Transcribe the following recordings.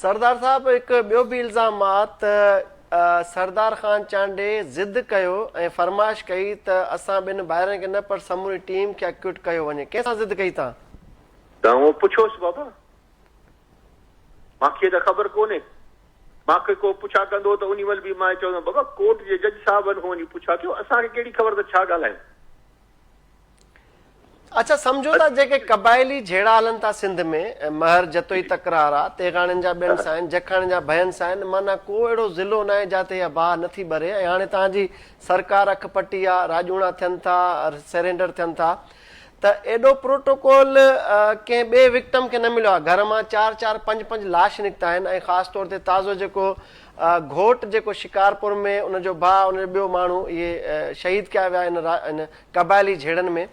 सरदार साहब एक ॿियो बि इल्ज़ामात सरदार ख़ान चांडे ज़िद कयो ऐं फरमाइश कई त असां ॿिनि भाइरनि खे न पर समूरी टीम खे एक्यूट कयो वञे। कंहिंसां ज़िद कई तव्हां उहो पुछोसि बाबा, मूंखे त ख़बर कोन्हे। मूंखे को पुछा कंदो त उन महिल बि मां चवंदुमि बाबा कोर्ट जे जज साहिबनि खां वञी पुछा कयो, असांखे कहिड़ी ख़बर त छा ॻाल्हायूं। अच्छा सम्झो था जेके क़बाइली झेड़ा हलनि था सिंध में, महर जतोई तकरार आहे, तेगाणनि जा ॿियनि सां आहिनि, जखाणनि जा भयनि सां आहिनि, माना को अहिड़ो ज़िलो न आहे जिते इहा बाहि नथी भरे। ऐं हाणे तव्हांजी सरकार अख पटी आहे, राजूणा थियनि था, सरेंडर थियनि था, त एॾो प्रोटोकॉल कंहिं ॿिए विक्टम खे न मिलियो आहे। घर मां 4-4, 5-5 लाश निकिता आहिनि ऐं ख़ासि तौर ते ताज़ो जेको घोट जेको शिकारपुर में उनजो भाउ उनजो ॿियो माण्हू इहे शहीद कया विया इन क़बाइली झेड़नि में,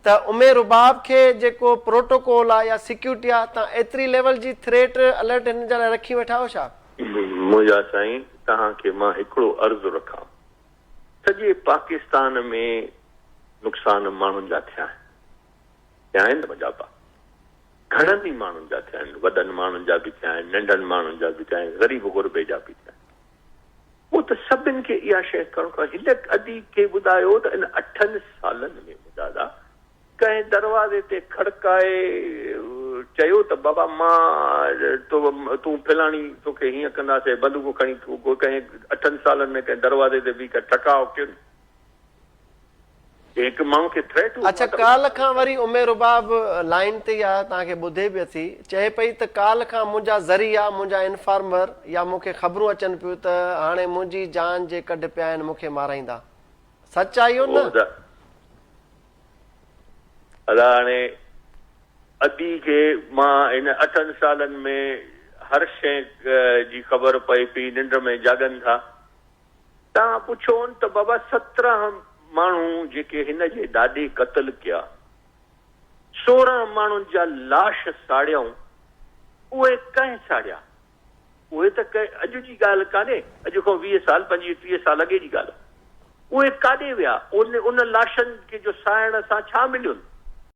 त उमेर रुबाब खे जेको प्रोटोकॉल आहे या सिक्योरिटी आहे, तव्हां एतिरी लेवल जी थ्रेट अलर्ट हिन जे लाइ रखी वेठा आहियो छा? मुंहिंजा साईं तव्हांखे मां हिकिड़ो अर्ज़ु रखां, सॼे पाकिस्तान में नुक़सान माण्हुनि जा थिया आहिनि मुंहिंजा पा, घणनि ई माण्हुनि जा थिया आहिनि, वॾनि माण्हुनि जा बि थिया आहिनि, नंढनि माण्हुनि जा बि थिया आहिनि, ग़रीब गुरबे जा बि थिया आहिनि। उहो त सभिनि खे इहा शइ करणु खपे। हिन अदी खे ॿुधायो त इन 8 सालनि में दादा कंहिं दरवाज़े ते खड़काए चयो त बाबा मां तूं फलाणी तोखे हीअं कंदासीं, बंदूक खणी तूं कंहिं 8 सालनि में कंहिं दरवाज़े ते बि टकाव कयो हिकु माण्हू खे थ्रेट। अच्छा काल खां वरी उमेर रुबाब लाइन ते आहे, तव्हांखे ॿुधे बि अथी, चए पई त काल खां मुंहिंजा ज़रिया, मुंहिंजा इन्फॉर्मर या मूंखे ख़बरूं अचनि पियूं त हाणे मुंहिंजी जान जे कढ पिया आहिनि, मूंखे माराईंदा। सच आहे इहो न? अला हाणे अदी खे मां इन 8 सालनि में हर शइ जी ख़बर पए पई, निंड में जागनि था। तव्हां पुछोनि त बाबा 17 माण्हू जेके हिन जे ॾाॾे क़तल कया, 16 माण्हुनि जा लाश साड़ियऊं, उहे कंहिं साड़िया? उहे त अॼु जी ॻाल्हि कान्हे, अॼु खां 20 साल 25-30 साल अॻे जी ॻाल्हि। उहे काॾे विया? उन लाशनि खे जो साड़ण सां छा मिलियुनि?